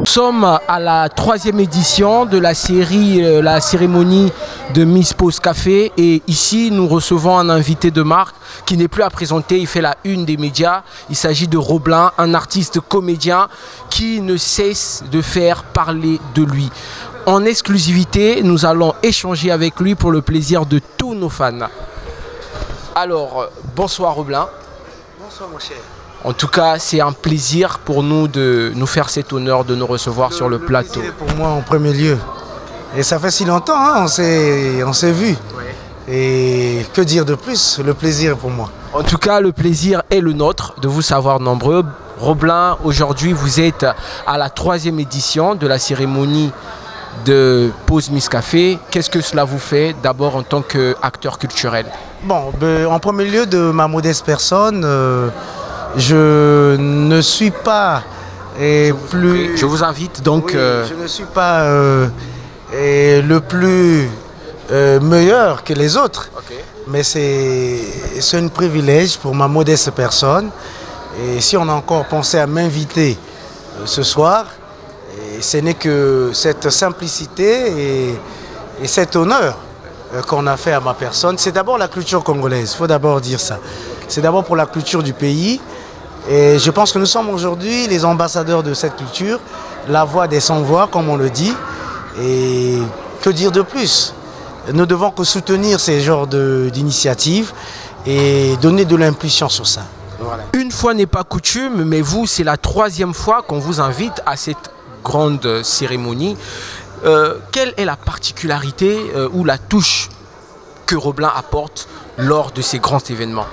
sommes à la 3e édition de la série, la cérémonie de Miss Pause Café, et ici nous recevons un invité de marque qui n'est plus à présenter, il fait la une des médias. Il s'agit de Roblin, un artiste comédien qui ne cesse de faire parler de lui. En exclusivité, nous allons échanger avec lui pour le plaisir de tous nos fans. Alors, bonsoir Roblin. Bonsoir mon cher. En tout cas, c'est un plaisir pour nous de nous faire cet honneur de nous recevoir sur le plateau. C'est pour moi en premier lieu. Et ça fait si longtemps, hein, on s'est vu. Ouais. Et que dire de plus? Le plaisir pour moi. En tout cas, le plaisir est le nôtre de vous savoir nombreux. Roblin, aujourd'hui, vous êtes à la 3e édition de la cérémonie de Pause Miss Café. Qu'est-ce que cela vous fait d'abord en tant qu'acteur culturel? Bon, en premier lieu, de ma modeste personne, je ne suis pas Je vous invite donc... Oui, je ne suis pas le plus meilleur que les autres. Okay. Mais c'est un privilège pour ma modeste personne. Et si on a encore pensé à m'inviter ce soir, ce n'est que cette simplicité et cet honneur qu'on a fait à ma personne. C'est d'abord la culture congolaise, il faut d'abord dire ça. C'est d'abord pour la culture du pays. Et je pense que nous sommes aujourd'hui les ambassadeurs de cette culture, la voix des sans-voix, comme on le dit. Et que dire de plus? Nous devons que soutenir ces genres d'initiatives et donner de l'impulsion sur ça. Voilà. Une fois n'est pas coutume, mais vous, c'est la 3e fois qu'on vous invite à cette grande cérémonie. Quelle est la particularité ou la touche que Roblin apporte lors de ces grands événements?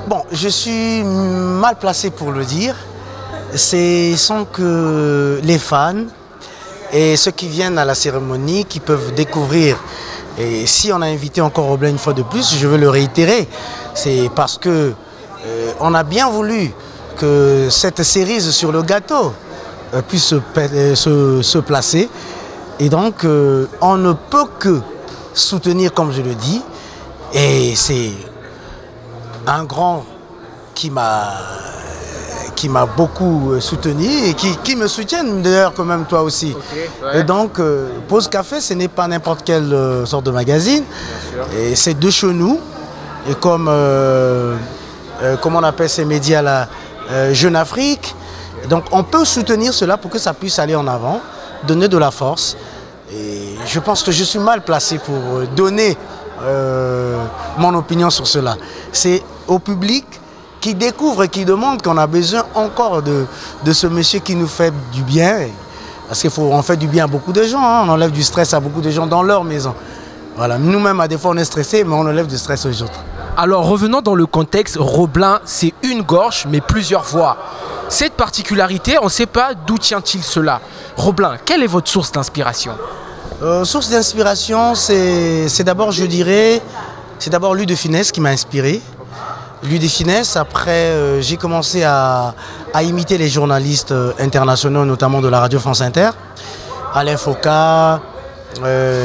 Bon, je suis mal placé pour le dire. Ce sont que les fans et ceux qui viennent à la cérémonie qui peuvent découvrir. Et si on a invité encore Roblin une fois de plus, je veux le réitérer. C'est parce que on a bien voulu que cette cerise sur le gâteau puisse se placer. Et donc, on ne peut que soutenir, comme je le dis. Et c'est un grand qui m'a beaucoup soutenu et qui me soutiennent d'ailleurs quand même toi aussi. Okay, ouais. Et donc Pause Café, ce n'est pas n'importe quelle sorte de magazine. Et c'est de chez nous. Et comme comment on appelle ces médias là, Jeune Afrique. Donc on peut soutenir cela pour que ça puisse aller en avant, donner de la force. Et je pense que je suis mal placé pour donner mon opinion sur cela. C'est au public qui découvre et qui demande qu'on a besoin encore de ce monsieur qui nous fait du bien. Parce qu'on fait du bien à beaucoup de gens, hein. On enlève du stress à beaucoup de gens dans leur maison. Voilà. Nous-mêmes, à des fois, on est stressés, mais on enlève du stress aux autres. Alors, revenons dans le contexte. Roblin, c'est une gorge, mais plusieurs voix. Cette particularité, on ne sait pas d'où tient-il cela. Roblin, quelle est votre source d'inspiration? Source d'inspiration, c'est d'abord, je dirais, c'est d'abord Louis de Funès qui m'a inspiré. Louis de Funès, après, j'ai commencé à imiter les journalistes internationaux, notamment de la radio France Inter. Alain Foucault,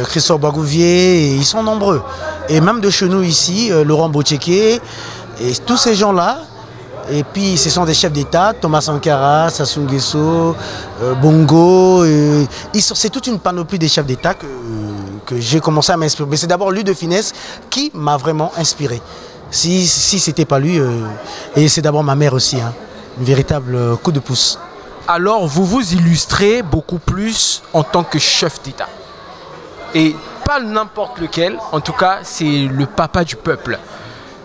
Christophe Bagouvier, ils sont nombreux. Et même de chez nous ici, Laurent Botcheké, et tous ces gens-là. Et puis ce sont des chefs d'État, Thomas Sankara, Sassou Nguesso, Bongo. C'est toute une panoplie des chefs d'État que j'ai commencé à m'inspirer. Mais c'est d'abord Louis de Funès qui m'a vraiment inspiré. Si ce n'était pas lui, et c'est d'abord ma mère aussi, hein, un véritable coup de pouce. Alors vous vous illustrez beaucoup plus en tant que chef d'État. Et pas n'importe lequel, en tout cas c'est le papa du peuple.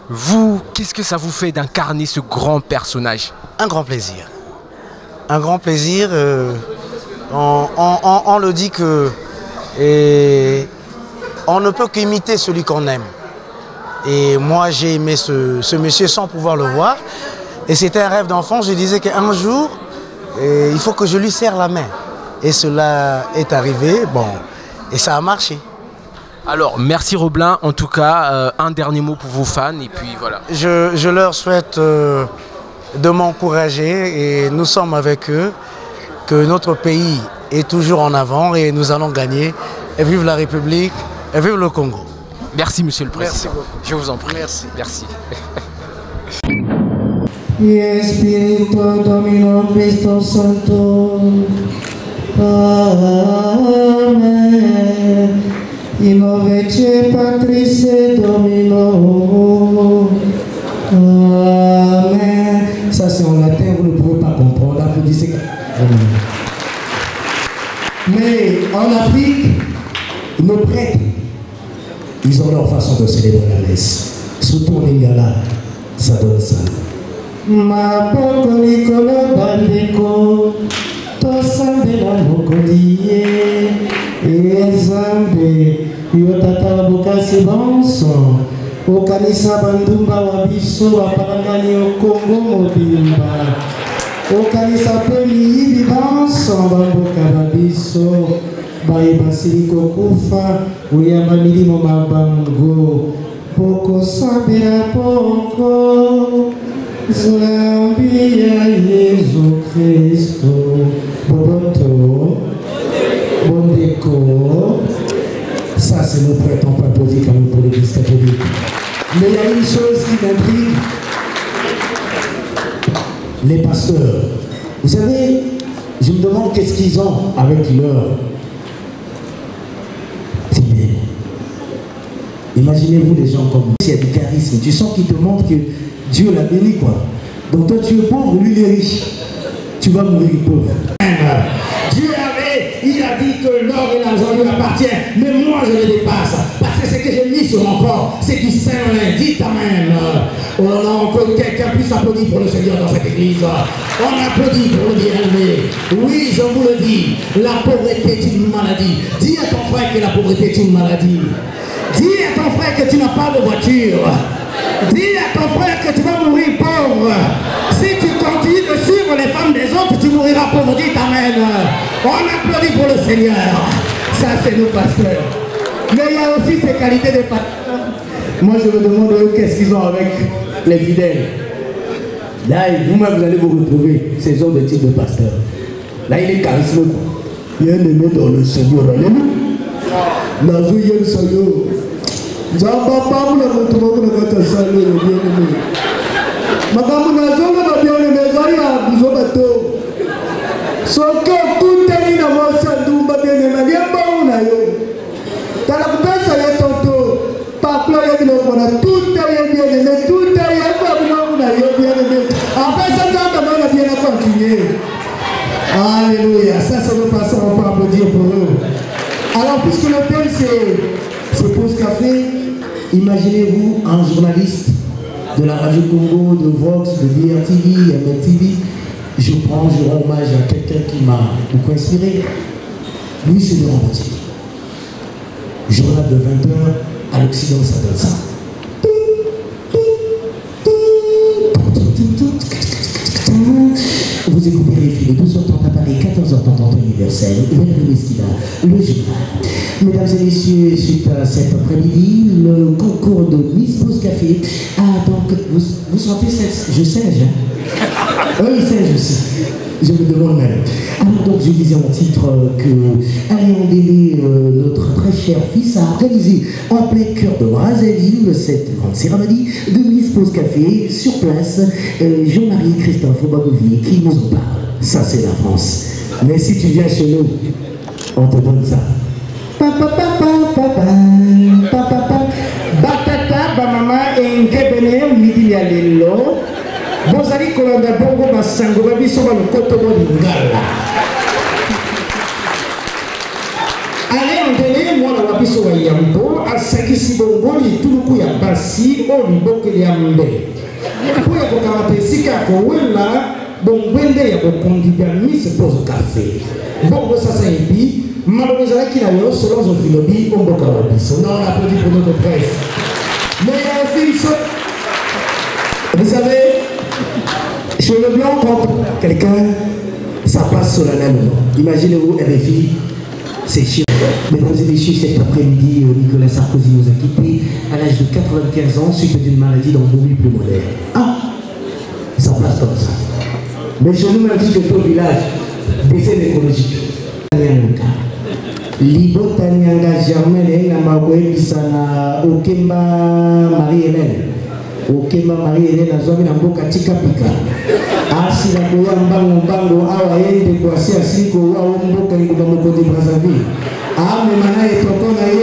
Vous, qu'est-ce que ça vous fait d'incarner ce grand personnage? Un grand plaisir. Un grand plaisir. On le dit que on ne peut qu'imiter celui qu'on aime. Et moi, j'ai aimé ce monsieur sans pouvoir le voir. Et c'était un rêve d'enfant. Je disais qu'un jour, il faut que je lui serre la main. Et cela est arrivé. Bon, et ça a marché. Alors, merci Roblin. En tout cas, un dernier mot pour vos fans. Et puis voilà. Je leur souhaite de m'encourager. Et nous sommes avec eux. Que notre pays est toujours en avant. Et nous allons gagner. Et vive la République. Et vive le Congo. Merci Monsieur le Président. Merci beaucoup. Je vous en prie. Merci. Merci. Y Espíritu Domino Cristo Santo, Amen. Innovece Patris et Domino. Amen. Ça c'est en latin, vous ne pouvez pas comprendre. Applaudissez. Mais en Afrique, nos prêtres, ils ont leur façon de célébrer la messe. Surtout en Lingala, ça donne ça. Ma poko likolo bandeko, tosambela mokolie, ezambe, yotata bokasi bonso, okanisa bandumba wa biso bapalangani okongo mobimba, okanisa pe miyibi bonso bamboka babiso, bayebasili kokufa, uyamba milimo mabango, poko sambela poko, Zambia Jésus Christo, Boboto, Bondeko. Ça c'est nos prêtres, on peut applaudir quand même pour l'église catholique. Mais il y a une chose qui m'intrigue. Les pasteurs. Vous savez, je me demande qu'est-ce qu'ils ont avec leur prière. Imaginez-vous des gens comme il y a du charisme. Tu sens qu'ils te montrent que Dieu l'a béni, quoi. Donc toi tu es pauvre, lui il est riche. Tu vas mourir pauvre. Dieu il a dit que l'or et l'argent lui appartiennent, mais moi je les dépasse. Parce que ce que j'ai mis sur mon corps, c'est du Saint-Lin. Dites Amen. Oh non, que quelqu'un puisse applaudir pour le Seigneur dans cette église. On applaudit pour le bien-aimé. Oui, je vous le dis, la pauvreté est une maladie. Dis à ton frère que la pauvreté est une maladie. Dis à ton frère que tu n'as pas de voiture. Dis à ton frère que tu vas mourir pauvre. Si tu continues de suivre les femmes des autres, tu mouriras pauvre. Dis Amen. On applaudit pour le Seigneur. Ça, c'est nos pasteurs. Mais il y a aussi ces qualités de pasteurs. Moi, je me demande qu'est-ce qu'ils ont avec les fidèles. Là, vous-même, vous allez vous retrouver ces gens de type de pasteur. Là, il est charismatique. Bien aimé dans le Seigneur. Alléluia. Alléluia, ça nous passe, on peut applaudir pour eux. Alors, puisque le thème c'est Pause Café, imaginez-vous un journaliste de la Radio Congo, de Vox, de BRTV, MTV. Je rends hommage à quelqu'un qui m'a beaucoup inspiré. Lui, c'est le Rambotier. Journal de 20h, à l'Occident, ça donne ça. Vous écoutez les filles de 12h30 à Paris, 14h30 en temps universel, vers le Mesquida, le journal. Mesdames et messieurs, suite à cet après-midi, le concours de Miss Pause Café. Ah, donc, vous sentez je sais, oui, je sais. Je me demande même. Alors donc, je disais en titre que Alain Délé, notre très cher fils, a organisé en plein cœur de Brazzaville cette grande cérémonie de Miss Pause Café sur place. Jean-Marie Christophe Babouvier qui nous en parle. Ça, c'est la France. Mais si tu viens chez nous, on te donne ça. Batata, bamama, engebene, midi ya lelo. Bozali kolanda bongo basango babiso ba lokoto bo lingala. Ale ondele mwana wa biso wa yambo asakisi bongo lituluku ya basi o libokeli ya mbe. Po ya kokamata esika kowela bongwende ya kokondibya Miss Pause Café. Bongo sasa ebi maloba ezalaki na yo selon zofilobi omboka wa biso. Non, on applaudit pour notre presse. Mais il y a aussi une chose. Vous savez, chez le blanc, quand quelqu'un, ça passe solennellement. Imaginez-vous, RFI, c'est chiant. Mesdames et messieurs, cet après-midi, Nicolas Sarkozy nous a quittés à l'âge de 95 ans suite d'une maladie d'embolie pulmonaire. Ah, ça passe comme ça. Mais chez nous, même si c'est au village, décès écologique. Libota Nyanga Germaine na Mabwe Pisana Okemba Marie-Hélène. Okemba Marie-Hélène azwami na mboka tika pika. Asi na koya mbango awa yende kwa sia siko wa mboka Congo-Brazzaville. Ah, mais maintenant, il est encore naïe.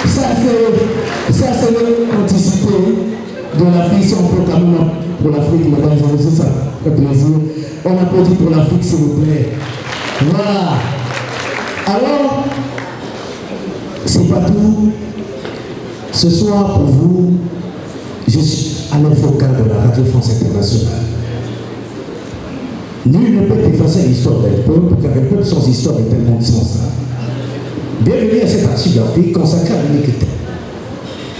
Ça, c'est l'authenticité de l'Afrique. Si on peut quand même pour l'Afrique, mesdames et messieurs, ça fait plaisir. On applaudit pour l'Afrique, s'il vous plaît. Voilà. Alors, c'est pas tout. Ce soir, pour vous, je suis à l'infocal de la Radio France Internationale. Nul ne peut effacer l'histoire d'un peuple, car un peuple sans histoire est un monde sans âme. Bienvenue à cette archive d'Afrique consacrée à l'unique thème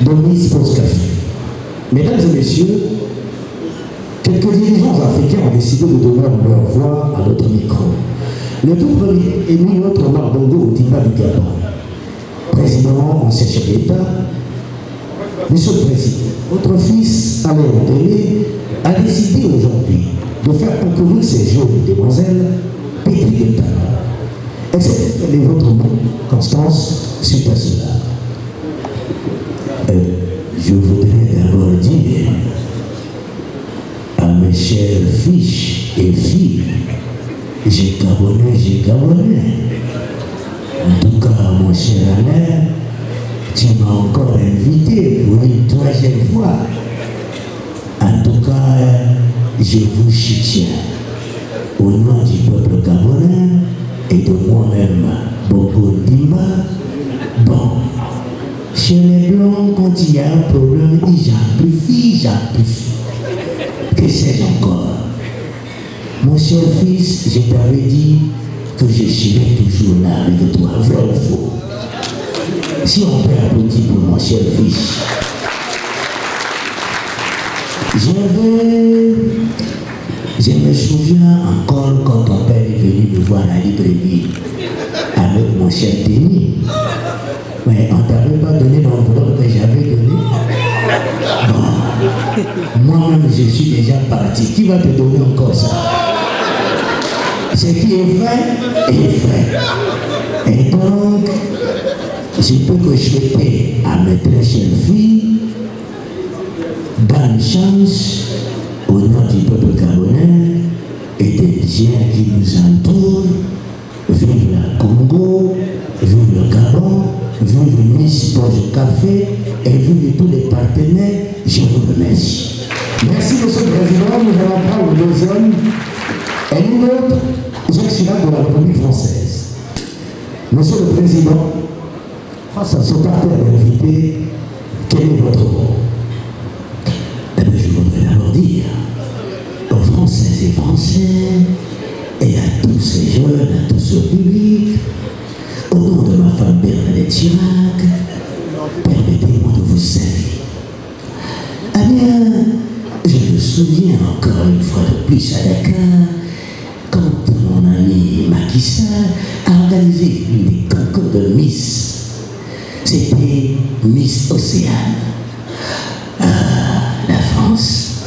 de Miss Pose Café. Mesdames et messieurs, quelques dirigeants africains ont décidé de donner leur voix à notre micro. Le tout premier est mis notre Omar Bongo Ondimba du Gabon. Président, ancien chef d'État. Monsieur le Président, votre fils, Alain Ondélé, a décidé aujourd'hui de faire concourir ces jeunes demoiselles pétries de talent. Est-ce que quel est votre nom, Constance, suite à cela? Je voudrais d'abord dire à mes chers fils et filles, j'ai Gabonais. En tout cas, mon cher Alain, tu m'as encore invité pour une troisième fois. En tout cas, je vous soutiens au nom du peuple gabonais et de moi-même, Bongo Ondimba. Bon, chez les Blancs, quand il y a un problème, ils j'amplifie. Que sais-je encore? Mon cher fils, je t'avais dit que je serai toujours là avec toi, vrai ou faux? Si on peut applaudir pour mon cher fils. Je me souviens encore quand ton père est venu me voir à la librairie avec mon cher Denis. Mais on ne t'avait pas donné l'enveloppe que j'avais donné. Bon, moi-même je suis déjà parti. Qui va te donner encore ça? Ce qui est vrai est vrai. Et donc, je peux que souhaiter à mes très chères filles bonne chance au nom du peuple gabonais et des gens qui nous entourent. Vive la Congo, vive le Gabon, vive Miss Pose Café et vive tous les partenaires. Je vous remercie. Merci, Monsieur le Président. Nous allons prendre le deuxième et une autre excellente de la République française. Monsieur le Président, face à ce parterre d'invités, quel est votre rôle? Je voudrais d'abord dire aux Françaises et Français et à tous ces jeunes, à tout ce public, au nom de ma femme Bernadette Chirac, permettez-moi de vous saluer. Ah bien, je me souviens encore une fois de plus à Dakar, quand mon ami Macky Sall a organisé une des concours de Miss. C'était Miss Océane. La France.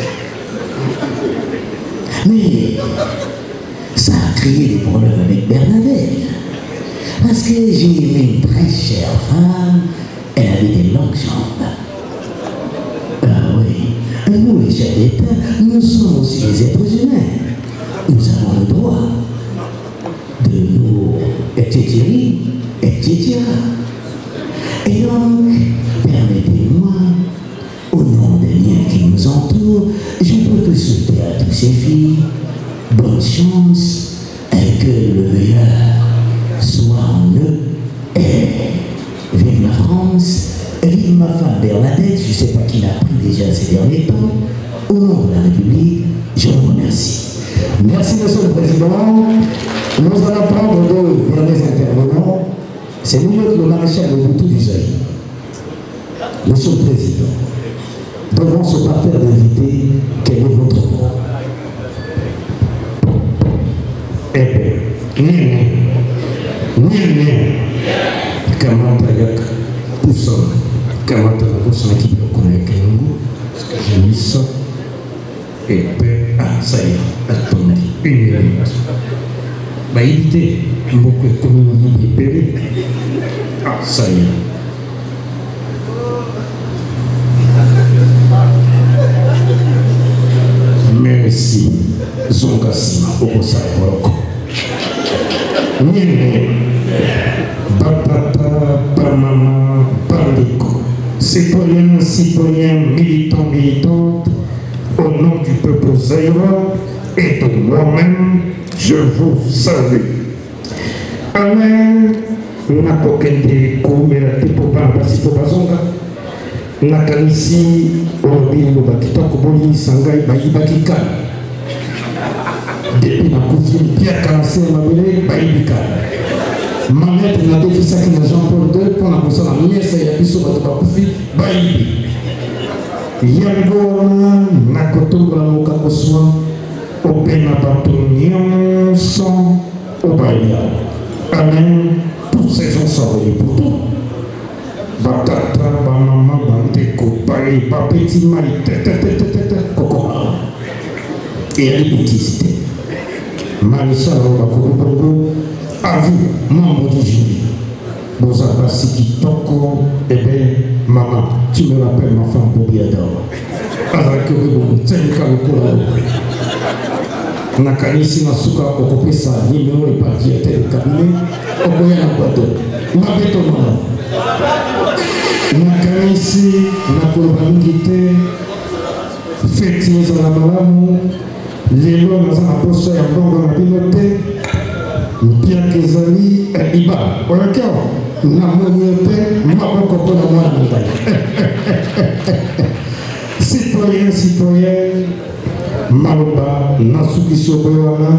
Mais ça a créé des problèmes avec Bernadette. Parce que j'ai aimé une très chère femme, elle avait des longues jambes. Ah oui, nous les chefs d'État, nous sommes aussi des êtres humains. Nous avons le droit de nous etc. Et donc, permettez-moi, au nom des liens qui nous entourent, je peux que souhaiter à toutes ces filles bonne chance et que le meilleur soit en eux. Et vive la France, et vive ma femme Bernadette, je ne sais pas qui l'a pris déjà ces derniers temps. Au nom de la République, je vous remercie. Merci, Monsieur le Président. Nous allons prendre deux derniers intervenants. C'est nous, le maréchal de Boutou du Zaïre. Monsieur le Président, devant ce parterre d'invités, quel est votre nom? Eh bien, Néné, comment t'as poussé, comment t'as poussé qui peut connaître parce que j'ai mis ça, et puis, ah, ça y est, attendez, une minute. Bah, il était beaucoup de communautés libérées. Ah, ça y est. Merci. Zonga Sima, au Saïboroko. Niene, Bapapa, Bamama, Bandeko, citoyens, citoyens, militants, militantes, au nom du peuple zaïrois et de moi-même, je vous salue. Amen. Nakokende koumela tepopa basipo bazonga. Nakanisi olobili lobakita koboli sangai bayibaki kala. Depuis la cousine Pierre Carassé Mabele, Baïbikal. Manette n'a défisaki na Jean-Paul II pour la personne à Miesa et Abisso Batabakufi, Baïbi. Yango Nakoto la Mokakoswa, Opena Batonion, sans Obaya. Amen. Tous ces gens sont reliés pour tout. Batata, Bamama, Bandeko, Baï, Papeti, Maï, Kokoma. Et à l'hypothèse. Maréchal Bakobongo, à vous, membre du jury. Bozabasi qui toko, eh bien, maman, tu me rappelles ma femme Bobiador. Alors que vous tiens le colon. Nakanisi Nasuka Okopesa, numéro et parti à tel cabinet, Okoya Nabato, Mabeto Mama. Nakanisi Nakolobangite, Fétis à la Malamu. Les lois dans un apostole et un bon dans la communauté, Pierre Kezali et Iba. Ok, la communauté, ma bonne pour la moindre. Citoyens, citoyennes, Maloba, Nasuki Soboyana,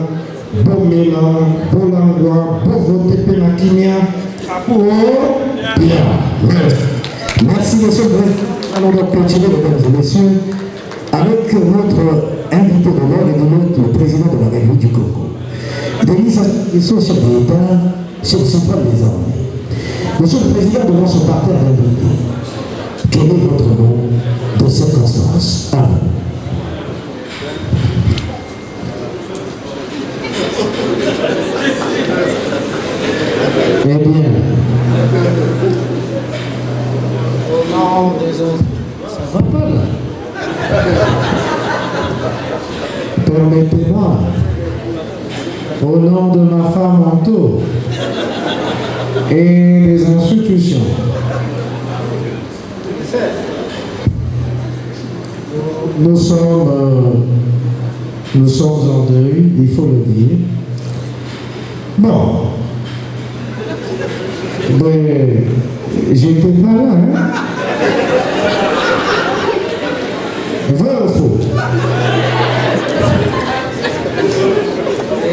Bomela, Bolangwa, Bovote Penakimia, pour bien. Merci, monsieur le président. Allons donc continuer, mesdames et messieurs, avec notre invité d'honneur, le président de la République du Congo. Denis Sassou, chef de l'État, chef central des armées. Monsieur le président, devant son parterre d'invités, quel est votre nom de circonstance? Eh bien, au nom des autres, ça va pas là. Permettez-moi, au nom de ma femme Anto et des institutions, nous sommes en deuil, il faut le dire. Bon, mais j'étais pas là, hein? Vrai ou faux?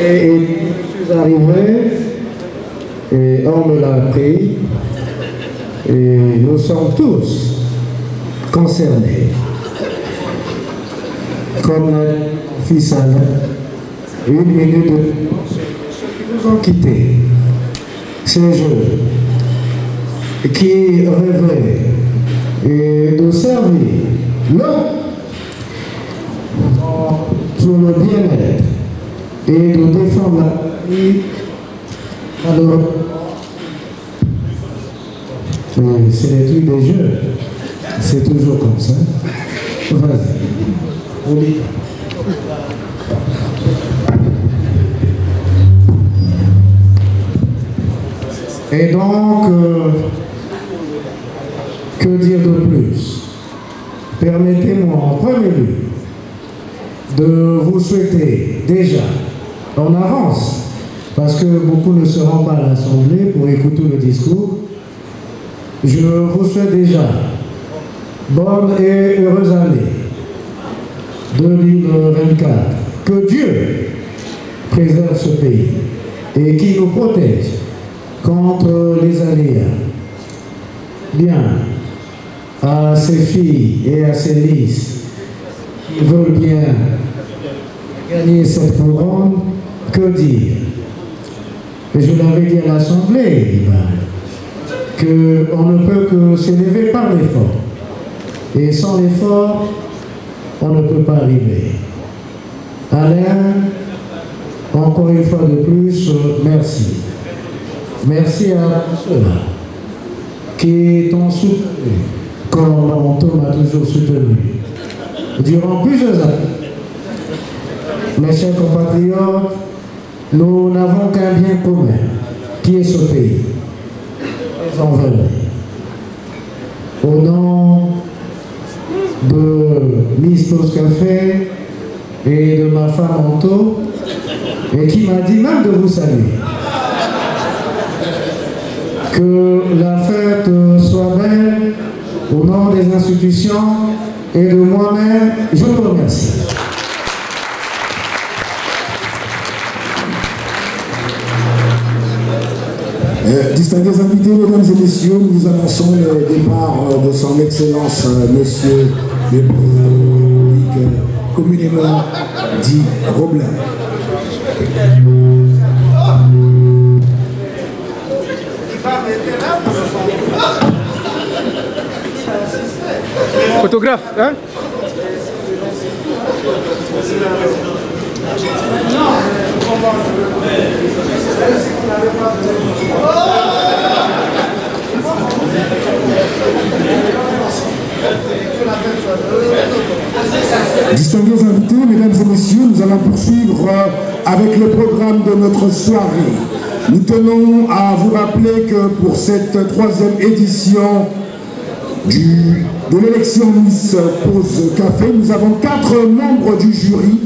Et je suis arrivé, et on me l'a appris, et nous sommes tous concernés. Comme notre fils Alain, 1 minute de nous ont quittés. Ces jeunes qui rêvaient de servir l'autre pour le bien-être et de défendre la vie. Alors, c'est les trucs des jeux. C'est toujours comme ça. Vas-y. Oui. Et donc, que dire de plus? Permettez-moi en premier lieu de vous souhaiter déjà en avance, parce que beaucoup ne se rendent pas à l'Assemblée pour écouter le discours, je vous souhaite déjà bonne et heureuse année 2024. Que Dieu préserve ce pays et qu'il nous protège contre les aléas. Bien, à ses filles et à ses nièces qui veulent bien gagner cette couronne, que dire? Et je l'avais dit à l'Assemblée, qu'on ne peut que s'élever par l'effort. Et sans l'effort, on ne peut pas arriver. Alain, encore une fois de plus, merci. Merci à ceux-là qui t'ont soutenu, comme Anton m'a toujours soutenu, durant plusieurs années. Mes chers compatriotes, nous n'avons qu'un bien commun, qui est ce pays. En vrai. Au nom de Miss Pose Café et de ma femme Anto, et qui m'a dit même de vous saluer. Que la fête soit belle au nom des institutions et de moi-même, je vous remercie. Distingués invités, mesdames et messieurs, nous annonçons le départ de son Excellence, Monsieur le Président, communément dit Roblin. Photographe, hein? Distingués invités, mesdames et messieurs, nous allons poursuivre avec le programme de notre soirée. Nous tenons à vous rappeler que pour cette 3e édition de l'élection Miss Pose Café, nous avons 4 membres du jury